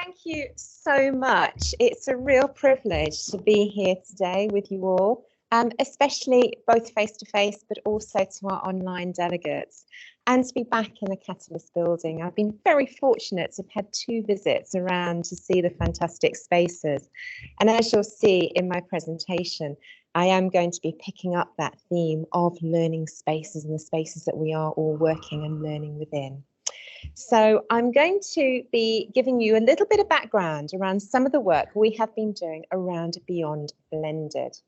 Thank you so much. It's a real privilege to be here today with you all, especially both face-to-face, but also to our online delegates, and to be back in the Catalyst building. I've been very fortunate to have had 2 visits around to see the fantastic spaces. And as you'll see in my presentation, I am going to be picking up that theme of learning spaces and the spaces that we are all working and learning within. So I'm going to be giving you a little bit of background around some of the work we have been doing around Beyond Blended.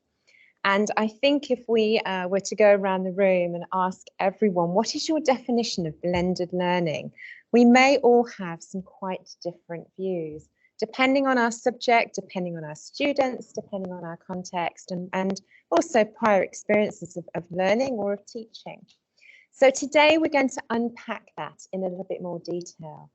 And I think if we were to go around the room and ask everyone, what is your definition of blended learning? We may all have some quite different views, depending on our subject, depending on our students, depending on our context, and also prior experiences of learning or of teaching. So today we're going to unpack that in a little bit more detail.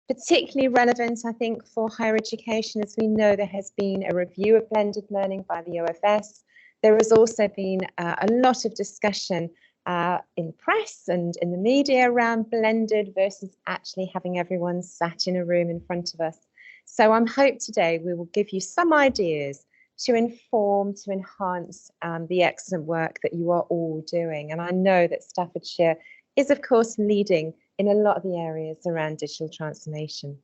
Particularly relevant, I think, for higher education, as we know there has been a review of blended learning by the OFS. There has also been a lot of discussion in the press and in the media around blended versus actually having everyone sat in a room in front of us. So I hope today we will give you some ideas to inform, to enhance the excellent work that you are all doing. And I know that Staffordshire is, of course, leading in a lot of the areas around digital transformation.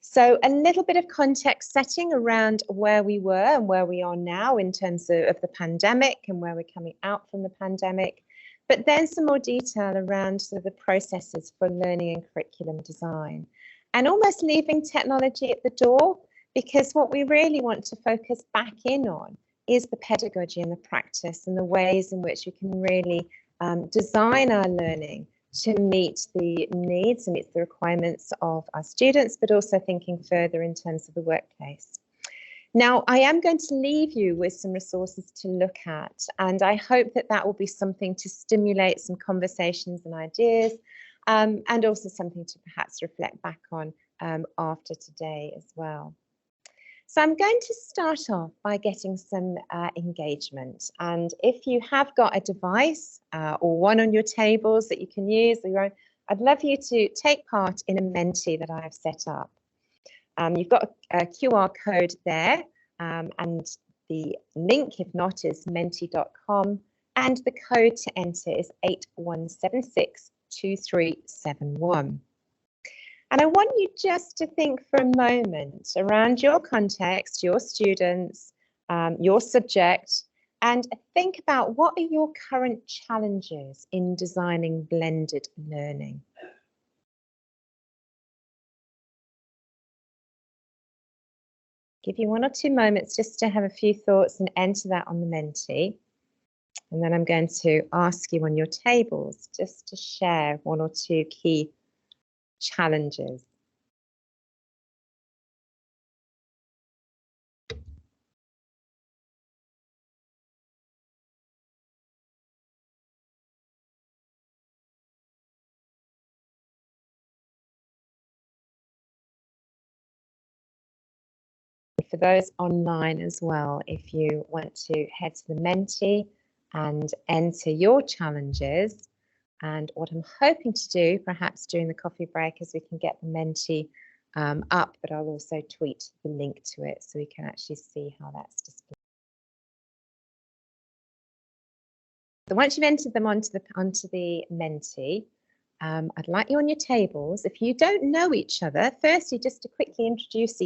So a little bit of context setting around where we were and where we are now in terms of the pandemic and where we're coming out from the pandemic, but then some more detail around sort of the processes for learning and curriculum design, and almost leaving technology at the door, because what we really want to focus back in on is the pedagogy and the practice and the ways in which we can really design our learning to meet the needs and meet the requirements of our students, but also thinking further in terms of the workplace. Now, I am going to leave you with some resources to look at, and I hope that that will be something to stimulate some conversations and ideas, and also something to perhaps reflect back on after today as well. So I'm going to start off by getting some engagement. And if you have got a device or one on your tables that you can use, I'd love you to take part in a Menti that I've set up. You've got a QR code there, and the link, if not, is menti.com, and the code to enter is 81762371. And I want you just to think for a moment around your context, your students, your subject, and think about what are your current challenges in designing blended learning. Give you 1 or 2 moments just to have a few thoughts and enter that on the Menti. And then I'm going to ask you on your tables just to share 1 or 2 key challenges. For those online as well, if you want to head to the Menti and enter your challenges, and what I'm hoping to do, perhaps during the coffee break, is we can get the Menti up, but I'll also tweet the link to it so we can actually see how that's displayed. So once you've entered them onto the Menti, I'd like you on your tables. If you don't know each other, firstly, just to quickly introduce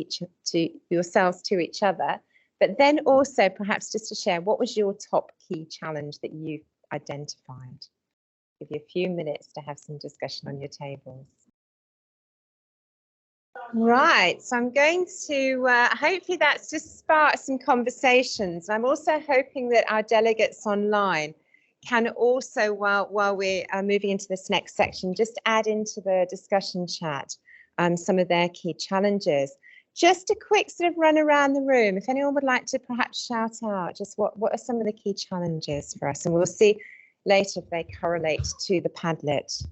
yourselves to each other, but then also perhaps just to share what was your top key challenge that you identified. Give you a few minutes to have some discussion on your tables. Right, so I'm going to, hopefully that's just sparked some conversations. I'm also hoping that our delegates online can also, while we are moving into this next section, just add into the discussion chat some of their key challenges. Just a quick sort of run around the room. If anyone would like to perhaps shout out just what are some of the key challenges for us, and we'll see later if they correlate to the Padlet.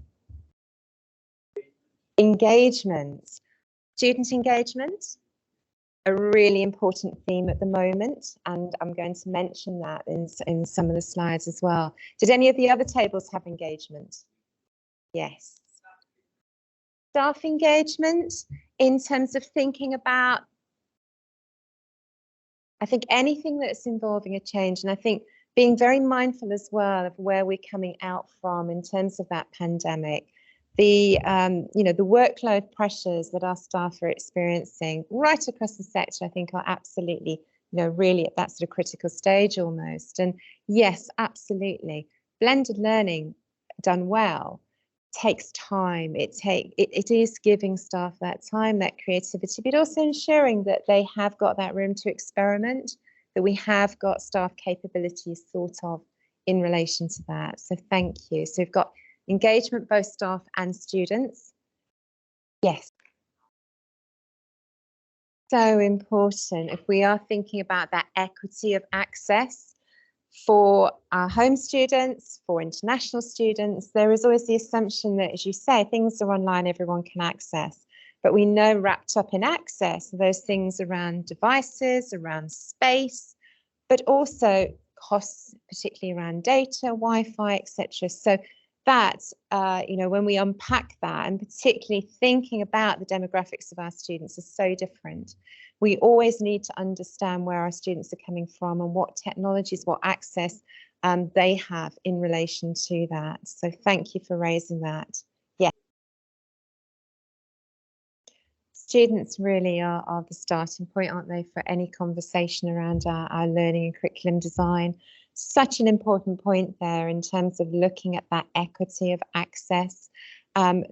Engagement. Student engagement, a really important theme at the moment, and I'm going to mention that in some of the slides as well. Did any of the other tables have engagement? Yes. Staff engagement. in terms of thinking about, I think, anything that's involving a change, and I think being very mindful as well of where we're coming out from in terms of that pandemic, the the workload pressures that our staff are experiencing right across the sector, I think are absolutely, really at that sort of critical stage almost. And yes, absolutely, blended learning done well takes time. It is giving staff that time, that creativity, but also ensuring that they have got that room to experiment, that we have got staff capabilities thought of in relation to that. So thank you. So we've got engagement, both staff and students. Yes. So important if we are thinking about that equity of access for our home students, for international students. There is always the assumption that, as you say, things are online, everyone can access. But we know wrapped up in access, those things around devices, around space, but also costs, particularly around data, Wi-Fi, etc. So that, when we unpack that, and particularly thinking about the demographics of our students is so different. We always need to understand where our students are coming from and what technologies, what access they have in relation to that. So thank you for raising that. Yeah. Students really are the starting point, aren't they, for any conversation around our learning and curriculum design. Such an important point there in terms of looking at that equity of access,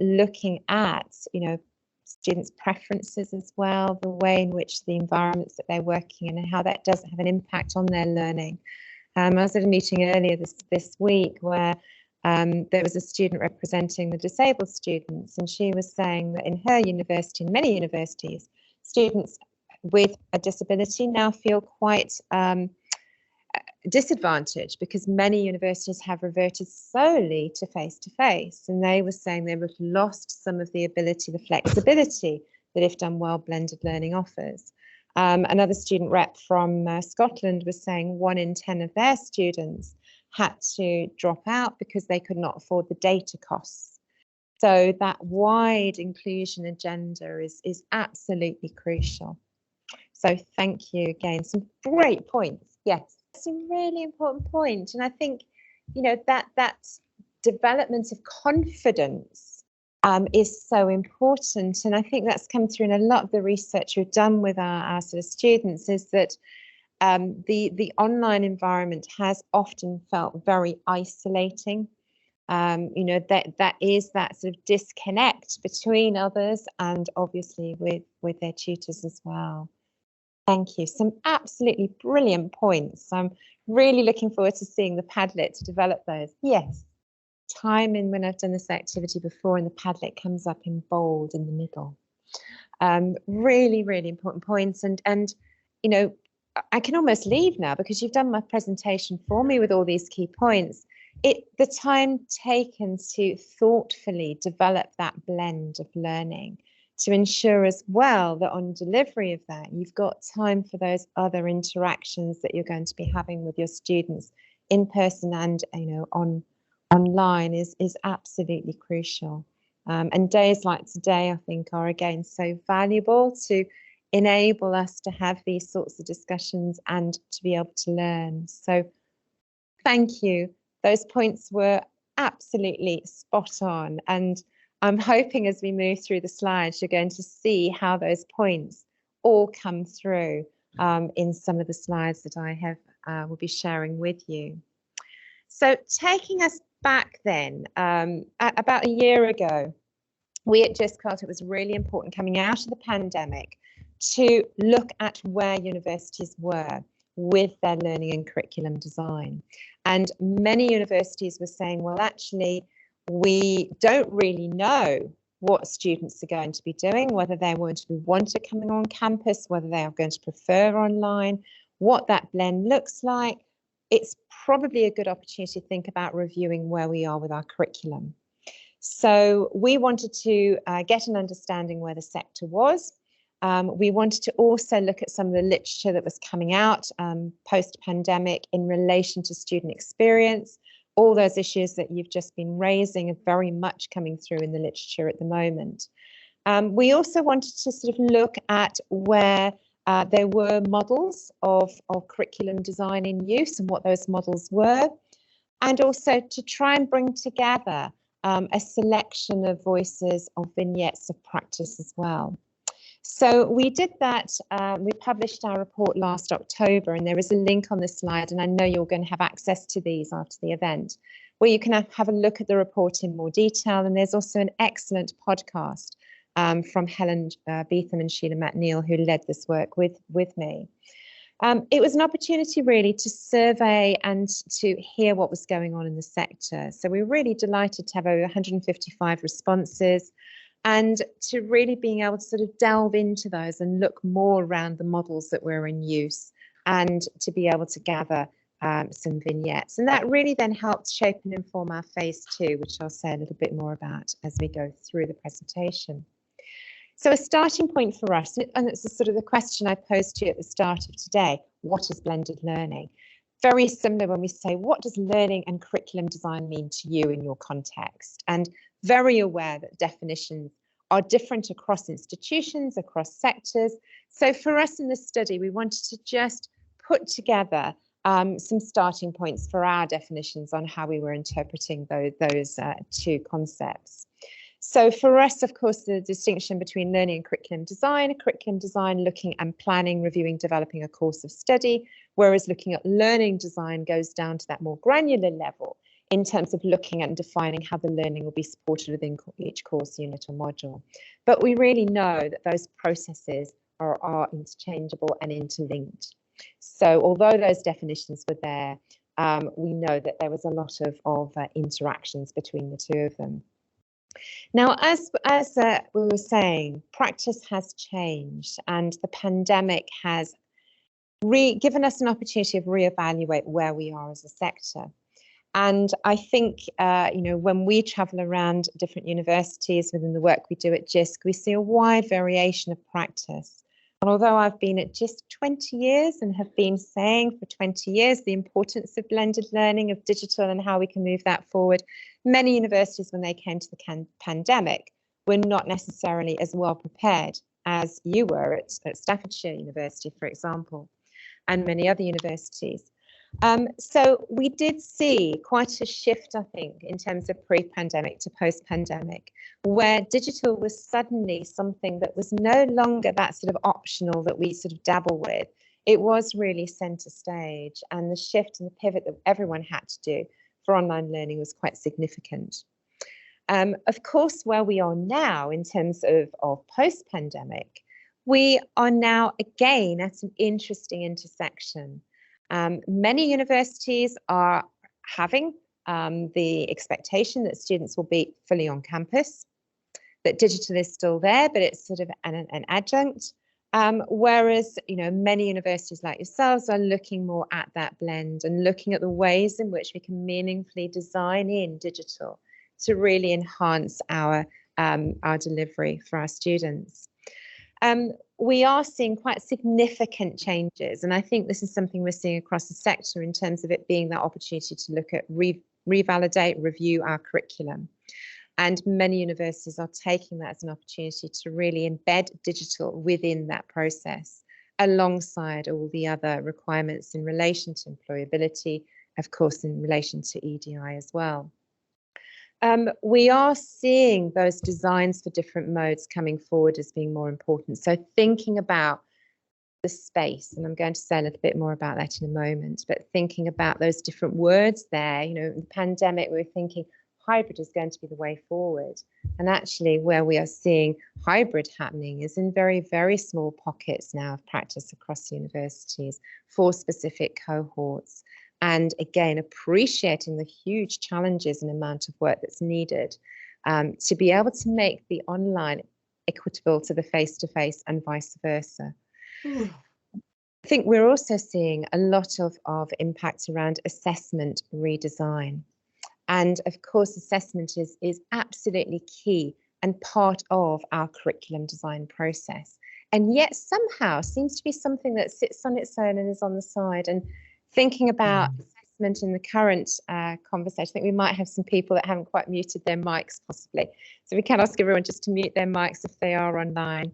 looking at, students' preferences as well, the way in which the environments that they're working in and how that does have an impact on their learning. I was at a meeting earlier this week where there was a student representing the disabled students, and she was saying that in her university, in many universities, students with a disability now feel quite disadvantaged because many universities have reverted solely to face-to-face, and they were saying they would have lost some of the ability, the flexibility that, if done well, blended learning offers. Another student rep from Scotland was saying 1 in 10 of their students had to drop out because they could not afford the data costs. So that wide inclusion agenda is absolutely crucial. So thank you again. Some great points. Yes. It's a really important point, and I think that development of confidence is so important, and I think that's come through in a lot of the research we've done with our sort of students, is that the online environment has often felt very isolating. That is that sort of disconnect between others and obviously with their tutors as well. Thank you. Some absolutely brilliant points. I'm really looking forward to seeing the Padlet to develop those. Yes. Time in when I've done this activity before and the Padlet comes up in bold in the middle. Really, really important points. And I can almost leave now because you've done my presentation for me with all these key points. The time taken to thoughtfully develop that blend of learning, to ensure as well that on delivery of that, you've got time for those other interactions that you're going to be having with your students in person and online is absolutely crucial. And days like today, I think, are again so valuable to enable us to have these sorts of discussions and to be able to learn. So thank you. Those points were absolutely spot on. And I'm hoping as we move through the slides, you're going to see how those points all come through in some of the slides that I have will be sharing with you. So taking us back then, about a year ago, we at Jisc felt it was really important coming out of the pandemic to look at where universities were with their learning and curriculum design. And many universities were saying, well, actually, we don't really know what students are going to be doing, whether they're going to be wanting coming on campus, whether they are going to prefer online, what that blend looks like. It's probably a good opportunity to think about reviewing where we are with our curriculum. So we wanted to get an understanding where the sector was. We wanted to also look at some of the literature that was coming out post-pandemic in relation to student experience. All those issues that you've just been raising are very much coming through in the literature at the moment. We also wanted to sort of look at where there were models of curriculum design in use and what those models were, and also to try and bring together a selection of voices of vignettes of practice as well. So we did that, we published our report last October, and there is a link on the slide, and I know you're going to have access to these after the event, where you can have a look at the report in more detail. And there's also an excellent podcast from Helen Beetham and Sheila McNeil, who led this work with me. It was an opportunity really to survey and to hear what was going on in the sector. So we're really delighted to have over 155 responses, and to really being able to sort of delve into those and look more around the models that were in use, and to be able to gather some vignettes. And that really then helped shape and inform our phase 2, which I'll say a little bit more about as we go through the presentation. So a starting point for us, and it's sort of the question I posed to you at the start of today: what is blended learning? Very similar when we say, what does learning and curriculum design mean to you in your context? And very aware that definitions are different across institutions, across sectors. So for us in this study, we wanted to just put together some starting points for our definitions on how we were interpreting those two concepts. So for us, of course, the distinction between learning and curriculum design looking and planning, reviewing, developing a course of study, whereas looking at learning design goes down to that more granular level in terms of looking at and defining how the learning will be supported within each course unit or module. But we really know that those processes are interchangeable and interlinked. So although those definitions were there, we know that there was a lot of interactions between the two of them. Now, as we were saying, practice has changed, and the pandemic has given us an opportunity to reevaluate where we are as a sector. And I think, when we travel around different universities within the work we do at Jisc, we see a wide variation of practice. And although I've been at Jisc 20 years and have been saying for 20 years the importance of blended learning, of digital, and how we can move that forward, many universities, when they came to the pandemic, were not necessarily as well prepared as you were at Staffordshire University, for example, and many other universities. So we did see quite a shift, I think, in terms of pre-pandemic to post-pandemic, where digital was suddenly something that was no longer that sort of optional that we sort of dabble with. It was really centre stage, and the shift and the pivot that everyone had to do for online learning was quite significant. Of course, where we are now in terms of post-pandemic, we are now again at an interesting intersection. Many universities are having the expectation that students will be fully on campus, that digital is still there, but it's sort of an adjunct. Whereas, many universities like yourselves are looking more at that blend and looking at the ways in which we can meaningfully design in digital to really enhance our delivery for our students. We are seeing quite significant changes, and I think this is something we're seeing across the sector in terms of it being that opportunity to look at revalidate, review our curriculum. And many universities are taking that as an opportunity to really embed digital within that process, alongside all the other requirements in relation to employability, of course, in relation to EDI as well. We are seeing those designs for different modes coming forward as being more important. So thinking about the space, and I'm going to say a little bit more about that in a moment, but thinking about those different words there, in the pandemic, we were thinking hybrid is going to be the way forward. And actually where we are seeing hybrid happening is in very, very small pockets now of practice across universities for specific cohorts. And again, appreciating the huge challenges and amount of work that's needed to be able to make the online equitable to the face-to-face and vice versa. I think we're also seeing a lot of impact around assessment redesign. And of course, assessment is absolutely key and part of our curriculum design process. And yet somehow seems to be something that sits on its own and is on the side. And thinking about announcement in the current conversation. I think we might have some people that haven't quite muted their mics possibly. So we can ask everyone just to mute their mics if they are online.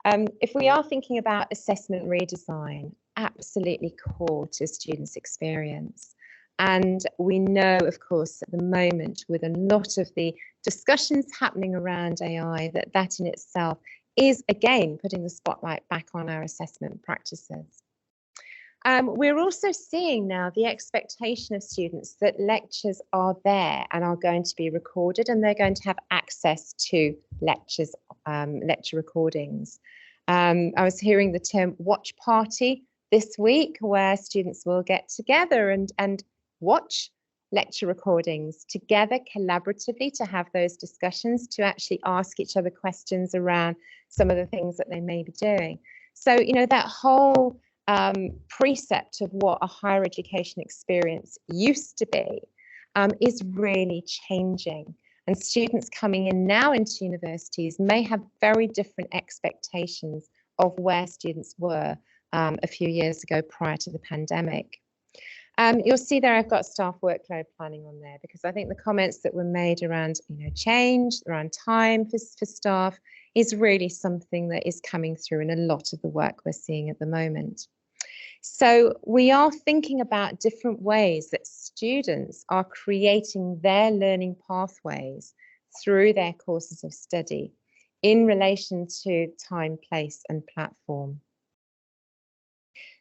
If we are thinking about assessment redesign, absolutely core to students' experience. And we know, of course, at the moment, with a lot of the discussions happening around AI, that in itself is, again, putting the spotlight back on our assessment practices. We're also seeing now the expectation of students that lectures are there and are going to be recorded, and they're going to have access to lectures, lecture recordings. I was hearing the term watch party this week, where students will get together and watch lecture recordings together collaboratively to have those discussions, to actually ask each other questions around some of the things that they may be doing. So, you know, that whole precept of what a higher education experience used to be is really changing. And students coming in now into universities may have very different expectations of where students were a few years ago prior to the pandemic. You'll see there I've got staff workload planning on there, because I think the comments that were made around, you know, change, around time for staff is really something that is coming through in a lot of the work we're seeing at the moment. So we are thinking about different ways that students are creating their learning pathways through their courses of study in relation to time, place, and platform.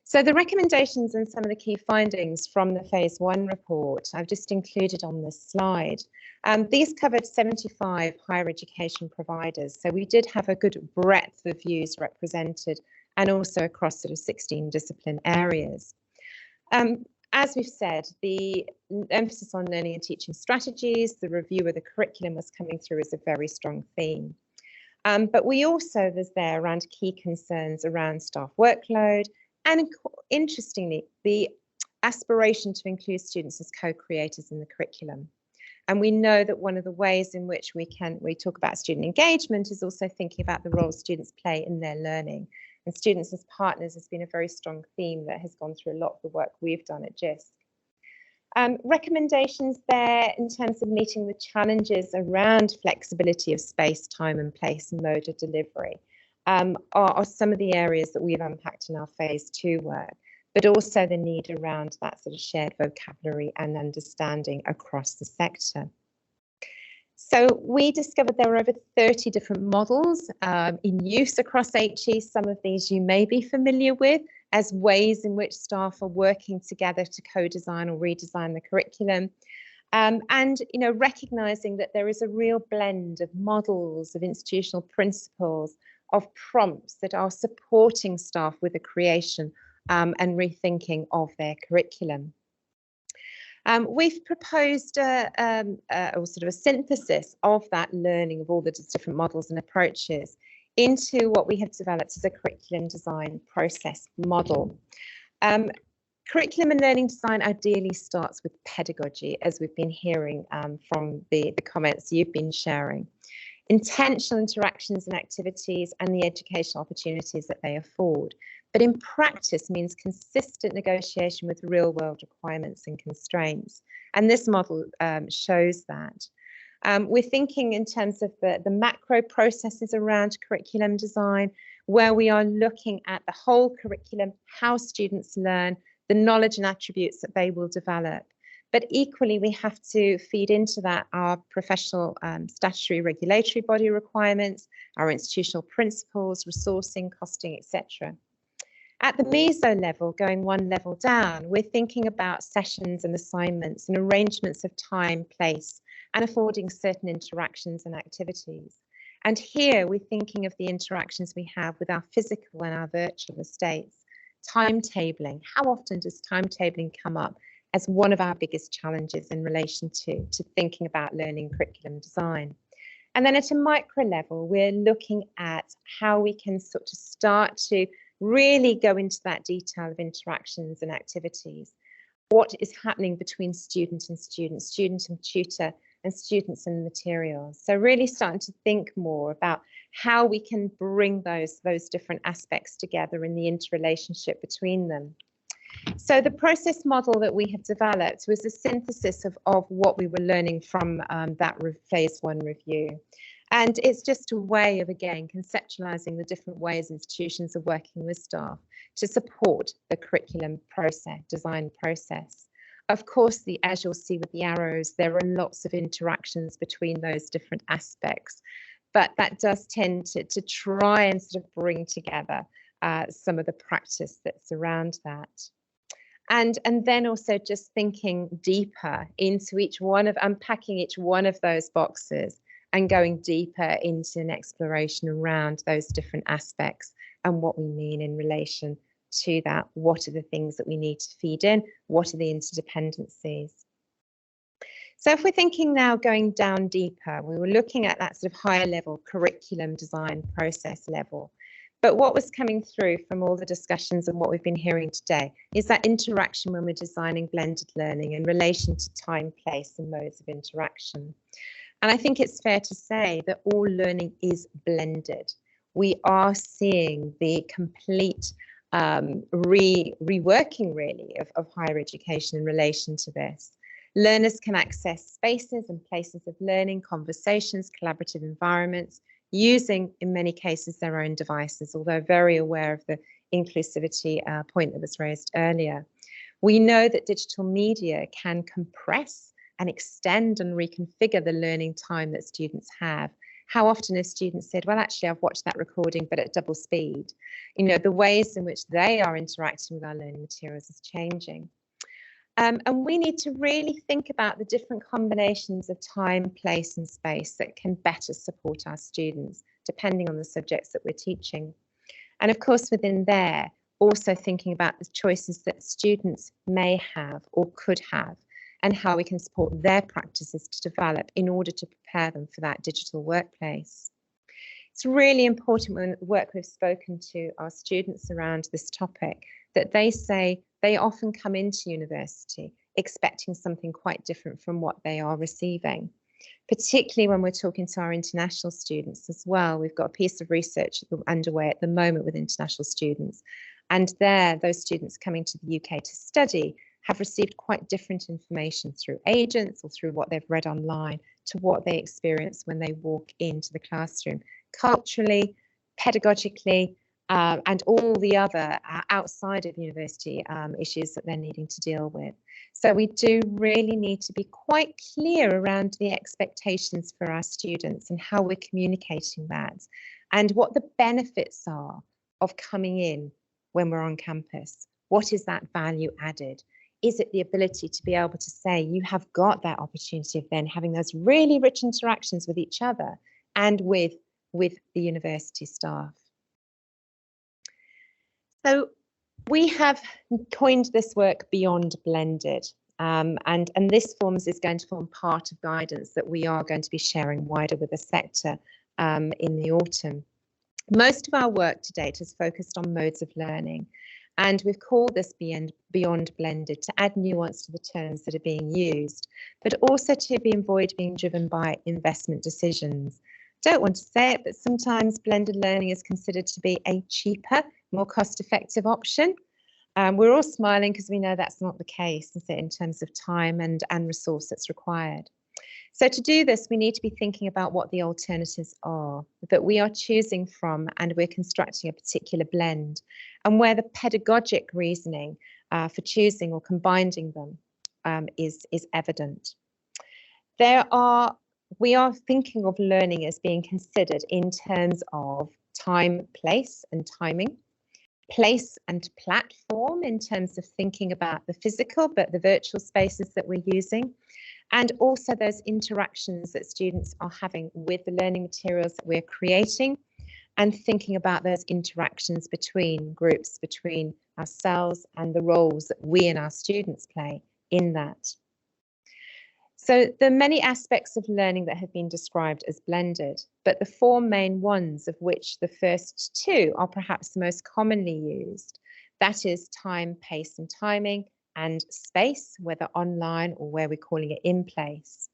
So the recommendations and some of the key findings from the Phase 1 report I've just included on this slide. These covered 75 higher education providers, so we did have a good breadth of views represented, and also across sort of 16 discipline areas. As we've said, the emphasis on learning and teaching strategies, the review of the curriculum was coming through as a very strong theme. But we also was there around key concerns around staff workload, and interestingly, the aspiration to include students as co-creators in the curriculum. And we know that one of the ways in which we talk about student engagement is also thinking about the role students play in their learning. And students as partners has been a very strong theme that has gone through a lot of the work we've done at Jisc. Recommendations there in terms of meeting the challenges around flexibility of space, time and place and mode of delivery are some of the areas that we've unpacked in our Phase 2 work, but also the need around that sort of shared vocabulary and understanding across the sector. So we discovered there were over 30 different models in use across HE. Some of these you may be familiar with as ways in which staff are working together to co-design or redesign the curriculum. And, you know, recognizing that there is a real blend of models, of institutional principles, of prompts that are supporting staff with the creation and rethinking of their curriculum. We've proposed a sort of a synthesis of that learning of all the different models and approaches into what we have developed as a curriculum design process model. Curriculum and learning design ideally starts with pedagogy, as we've been hearing from the comments you've been sharing. Intentional interactions and activities and the educational opportunities that they afford. But in practice means consistent negotiation with real world requirements and constraints. And this model shows that. We're thinking in terms of the macro processes around curriculum design, where we are looking at the whole curriculum, how students learn, the knowledge and attributes that they will develop. But equally, we have to feed into that our professional statutory regulatory body requirements, our institutional principles, resourcing, costing, etc. At the meso level, going one level down, we're thinking about sessions and assignments and arrangements of time, place, and affording certain interactions and activities. And here we're thinking of the interactions we have with our physical and our virtual estates. Timetabling, how often does timetabling come up as one of our biggest challenges in relation to thinking about learning curriculum design? And then at a micro level, we're looking at how we can sort of start to really go into that detail of interactions and activities. What is happening between student and student, student and tutor, and students and materials. So really starting to think more about how we can bring those different aspects together in the interrelationship between them. So the process model that we have developed was a synthesis of what we were learning from that phase 1 review. And it's just a way of, again, conceptualizing the different ways institutions are working with staff to support the curriculum process, design process. Of course, as you'll see with the arrows, there are lots of interactions between those different aspects, but that does tend to try and sort of bring together some of the practice that's around that. And then also just thinking deeper into unpacking each one of those boxes and going deeper into an exploration around those different aspects and what we mean in relation to that. What are the things that we need to feed in? What are the interdependencies? So if we're thinking now going down deeper, we were looking at that sort of higher level curriculum design process level. But what was coming through from all the discussions and what we've been hearing today is that interaction when we're designing blended learning in relation to time, place, and modes of interaction. And I think it's fair to say that all learning is blended. We are seeing the complete reworking, really, of higher education in relation to this. Learners can access spaces and places of learning, conversations, collaborative environments, using, in many cases, their own devices, although very aware of the inclusivity point that was raised earlier. We know that digital media can compress and extend and reconfigure the learning time that students have. How often have students said, well, actually, I've watched that recording, but at double speed? You know, the ways in which they are interacting with our learning materials is changing. And we need to really think about the different combinations of time, place, and space that can better support our students, depending on the subjects that we're teaching. And of course, within there, also thinking about the choices that students may have or could have, and how we can support their practices to develop in order to prepare them for that digital workplace. It's really important when the work we've spoken to our students around this topic, that they say they often come into university expecting something quite different from what they are receiving, particularly when we're talking to our international students as well. We've got a piece of research underway at the moment with international students, and those students coming to the UK to study have received quite different information through agents or through what they've read online to what they experience when they walk into the classroom, culturally, pedagogically, and all the other outside of university issues that they're needing to deal with. So we do really need to be quite clear around the expectations for our students and how we're communicating that, and what the benefits are of coming in when we're on campus. What is that value added? Is it the ability to be able to say you have got that opportunity of then having those really rich interactions with each other and with the university staff? So we have coined this work beyond blended, and this is going to form part of guidance that we are going to be sharing wider with the sector in the autumn. Most of our work to date has focused on modes of learning, and we've called this beyond blended to add nuance to the terms that are being used, but also to avoid being driven by investment decisions. Don't want to say it, but sometimes blended learning is considered to be a cheaper, more cost-effective option. We're all smiling because we know that's not the case, is it, in terms of time and resource that's required. So to do this, we need to be thinking about what the alternatives are that we are choosing from, and we're constructing a particular blend, and where the pedagogic reasoning for choosing or combining them is evident. We are thinking of learning as being considered in terms of time, place, and timing, place and platform in terms of thinking about the physical, but the virtual spaces that we're using, and also those interactions that students are having with the learning materials that we're creating, and thinking about those interactions between groups, between ourselves, and the roles that we and our students play in that. So there are many aspects of learning that have been described as blended, but the four main ones, of which the first two are perhaps the most commonly used, that is time, pace, and timing, and space, whether online or where we're calling it in place.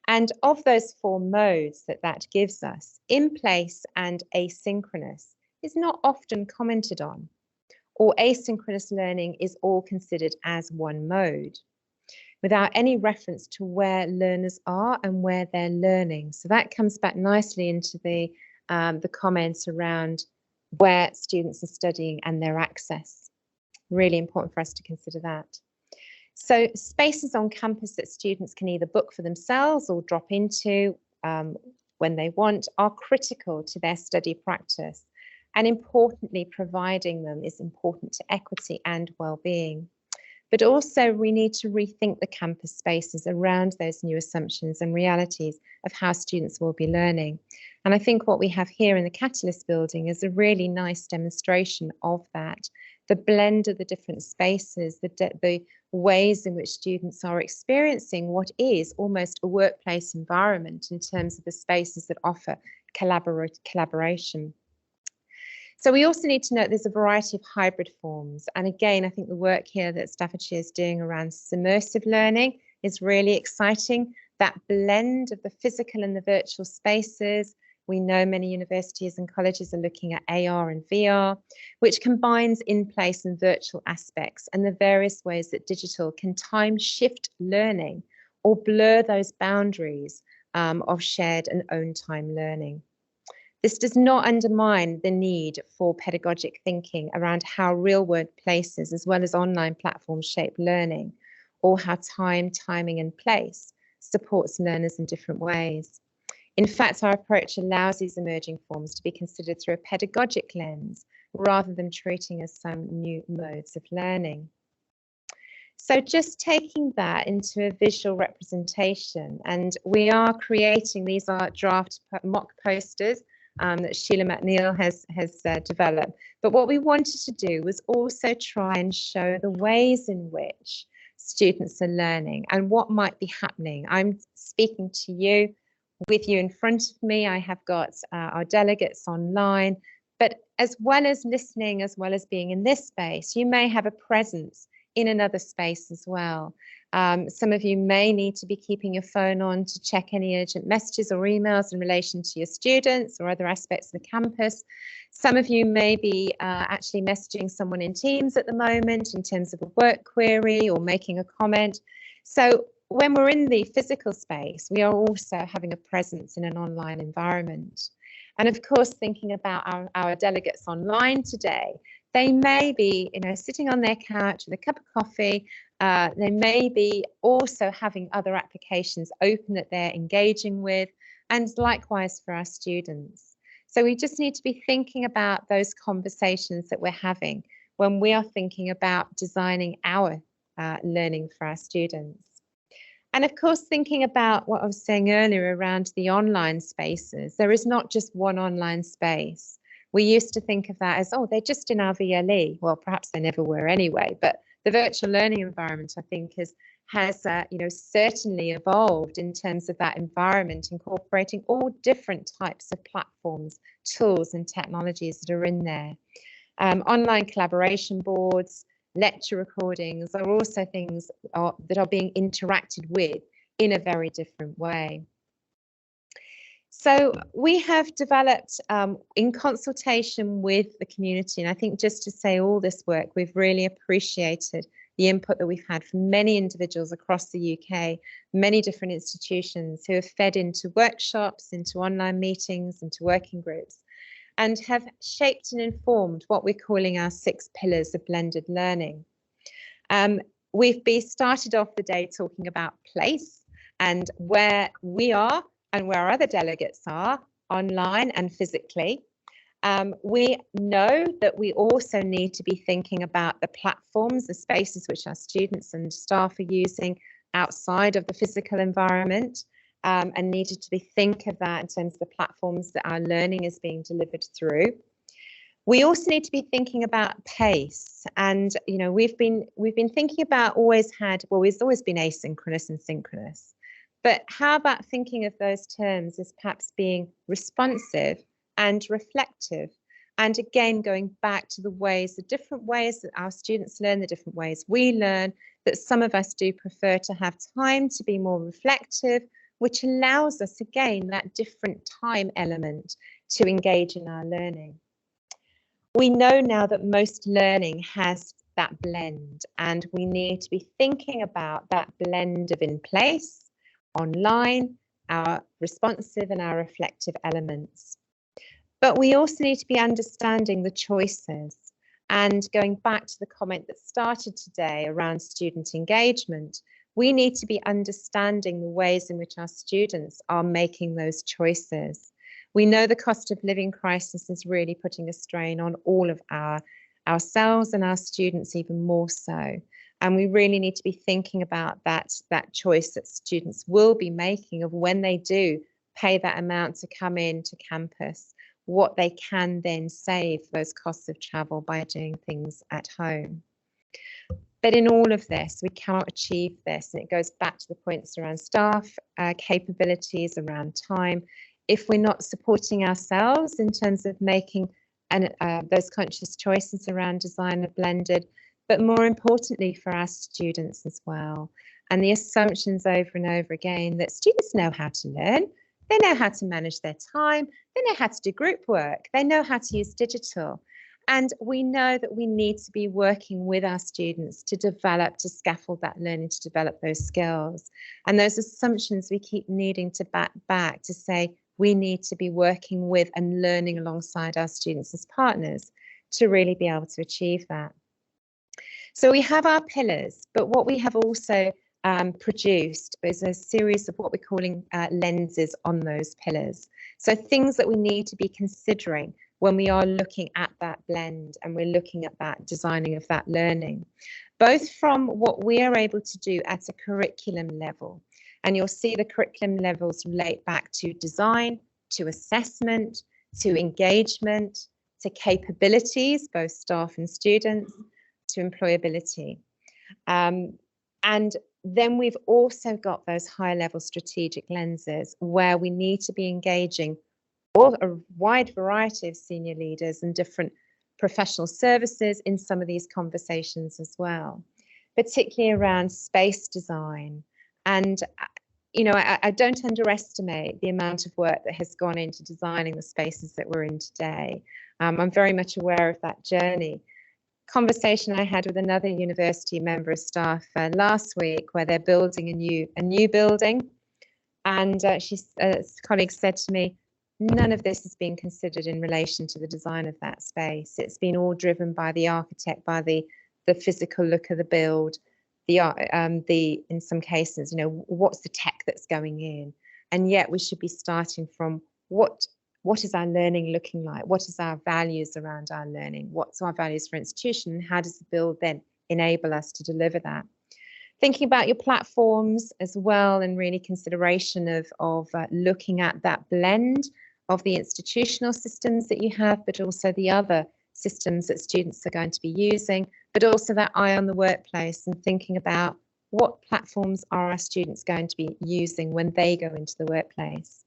And of those four modes that gives us, in place and asynchronous is not often commented on. or asynchronous learning is all considered as one mode, without any reference to where learners are and where they're learning. So that comes back nicely into the comments around where students are studying and their access. Really important for us to consider that. So spaces on campus that students can either book for themselves or drop into when they want are critical to their study practice. And importantly, providing them is important to equity and well-being. But also we need to rethink the campus spaces around those new assumptions and realities of how students will be learning. And I think what we have here in the Catalyst building is a really nice demonstration of that. The blend of the different spaces, the ways in which students are experiencing what is almost a workplace environment in terms of the spaces that offer collaboration. So we also need to note there's a variety of hybrid forms. And again, I think the work here that Staffordshire is doing around immersive learning is really exciting. That blend of the physical and the virtual spaces. We know many universities and colleges are looking at AR and VR, which combines in-place and virtual aspects and the various ways that digital can time shift learning or blur those boundaries of shared and own time learning. This does not undermine the need for pedagogic thinking around how real-world places as well as online platforms shape learning, or how timing and place supports learners in different ways. In fact, our approach allows these emerging forms to be considered through a pedagogic lens rather than treating as some new modes of learning. So just taking that into a visual representation, and we are creating, these are draft mock posters that Sheila McNeil has developed. But what we wanted to do was also try and show the ways in which students are learning and what might be happening. I'm speaking to you, with you in front of me. I have got our delegates online, but as well as listening, as well as being in this space, you may have a presence in another space as well. Some of you may need to be keeping your phone on to check any urgent messages or emails in relation to your students or other aspects of the campus. Some of you may be actually messaging someone in Teams at the moment in terms of a work query or making a comment. So when we're in the physical space, we are also having a presence in an online environment. And of course, thinking about our delegates online today, they may be, sitting on their couch with a cup of coffee. They may be also having other applications open that they're engaging with, and likewise for our students. So we just need to be thinking about those conversations that we're having when we are thinking about designing our learning for our students. And of course, thinking about what I was saying earlier around the online spaces, there is not just one online space. We used to think of that as, oh, they're just in our VLE. Well, perhaps they never were anyway, but the virtual learning environment, I think, has certainly evolved in terms of that environment, incorporating all different types of platforms, tools and technologies that are in there. Online collaboration boards, lecture recordings are also things that are being interacted with in a very different way. So we have developed in consultation with the community, and I think just to say all this work, we've really appreciated the input that we've had from many individuals across the UK, many different institutions who have fed into workshops, into online meetings, into working groups, and have shaped and informed what we're calling our 6 pillars of blended learning. We've started off the day talking about place and where we are and where other delegates are online and physically. We know that we also need to be thinking about the platforms, the spaces which our students and staff are using outside of the physical environment, and needed to be think of that in terms of the platforms that our learning is being delivered through. We also need to be thinking about pace, and we've been thinking about it's always been asynchronous and synchronous. But how about thinking of those terms as perhaps being responsive and reflective? And again, going back to the different ways that our students learn, the different ways we learn, that some of us do prefer to have time to be more reflective, which allows us, again, that different time element to engage in our learning. We know now that most learning has that blend, and we need to be thinking about that blend of in place, online, our responsive and our reflective elements. But we also need to be understanding the choices, and going back to the comment that started today around student engagement, we need to be understanding the ways in which our students are making those choices. We know the cost of living crisis is really putting a strain on all of ourselves and our students even more so. And we really need to be thinking about that choice that students will be making of when they do pay that amount to come into campus, what they can then save those costs of travel by doing things at home. But in all of this, we cannot achieve this, and it goes back to the points around staff capabilities, around time, if we're not supporting ourselves in terms of making those conscious choices around design of blended, but more importantly for our students as well. And the assumptions over and over again that students know how to learn, they know how to manage their time, they know how to do group work, they know how to use digital. And we know that we need to be working with our students to scaffold that learning, to develop those skills. And those assumptions we keep needing to back to say, we need to be working with and learning alongside our students as partners to really be able to achieve that. So we have our pillars, but what we have also produced is a series of what we're calling lenses on those pillars. So things that we need to be considering when we are looking at that blend and we're looking at that designing of that learning, both from what we are able to do at a curriculum level. And you'll see the curriculum levels relate back to design, to assessment, to engagement, to capabilities, both staff and students, to employability. And then we've also got those high level strategic lenses where we need to be engaging a wide variety of senior leaders and different professional services in some of these conversations as well, particularly around space design. And, you know, I don't underestimate the amount of work that has gone into designing the spaces that we're in today. I'm very much aware of that journey. Conversation I had with another university member of staff last week, where they're building a new building, and a colleague said to me, none of this is being considered in relation to the design of that space. It's been all driven by the architect, by the physical look of the build, in some cases, you know, what's the tech that's going in, and yet we should be starting from what is our learning looking like? What is our values around our learning? What's our values for institution? And how does the build then enable us to deliver that? Thinking about your platforms as well, and really consideration of looking at that blend of the institutional systems that you have, but also the other systems that students are going to be using, but also that eye on the workplace and thinking about what platforms are our students going to be using when they go into the workplace.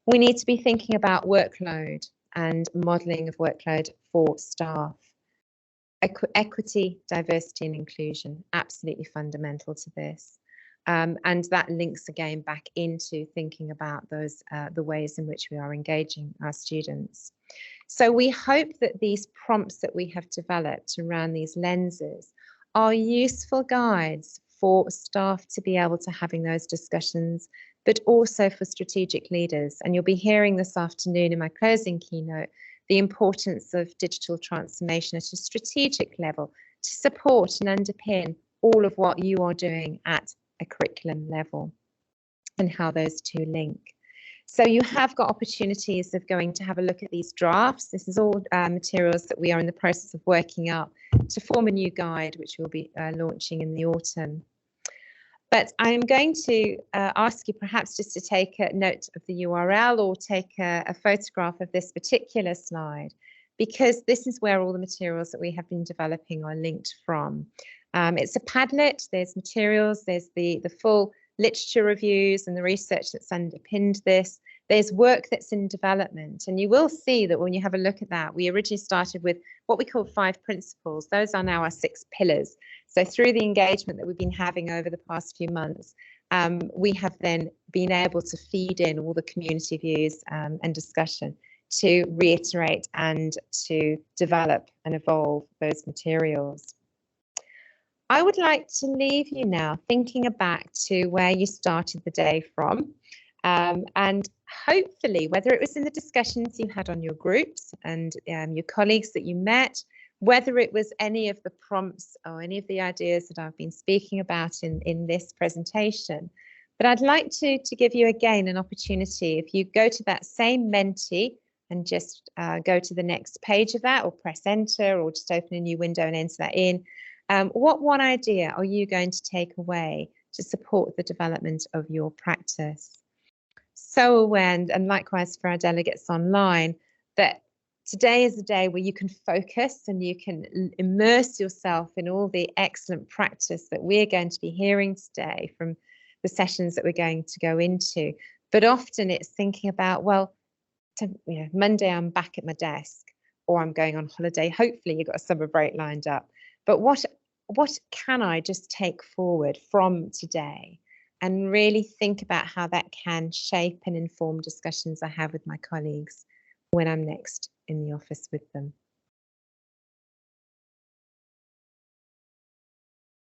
We need to be thinking about workload and modelling of workload for staff. Equity, diversity and inclusion, absolutely fundamental to this. And that links again back into thinking about those the ways in which we are engaging our students. So we hope that these prompts that we have developed around these lenses are useful guides for staff to be able to having those discussions, but also for strategic leaders. And you'll be hearing this afternoon in my closing keynote the importance of digital transformation at a strategic level to support and underpin all of what you are doing at a curriculum level and how those two link. So you have got opportunities of going to have a look at these drafts. This is all materials that we are in the process of working up to form a new guide, which we'll be launching in the autumn. But I'm going to ask you perhaps just to take a note of the URL or take a photograph of this particular slide, because this is where all the materials that we have been developing are linked from. It's a Padlet, there's materials, there's the full literature reviews and the research that's underpinned this. There's work that's in development, and you will see that when you have a look at that, we originally started with what we call 5 principles. Those are now our 6 pillars. So through the engagement that we've been having over the past few months, we have then been able to feed in all the community views and discussion to reiterate and to develop and evolve those materials. I would like to leave you now thinking back to where you started the day from, and hopefully, whether it was in the discussions you had on your groups and your colleagues that you met, whether it was any of the prompts or any of the ideas that I've been speaking about in this presentation. But I'd like to give you again an opportunity, if you go to that same Menti and just go to the next page of that, or press enter, or just open a new window and enter that in. What one idea are you going to take away to support the development of your practice? So aware, and likewise for our delegates online, that today is a day where you can focus and you can immerse yourself in all the excellent practice that we're going to be hearing today from the sessions that we're going to go into. But often it's thinking about, well, Monday I'm back at my desk, or I'm going on holiday. Hopefully you've got a summer break lined up. But what can I just take forward from today and really think about how that can shape and inform discussions I have with my colleagues when I'm next in the office with them.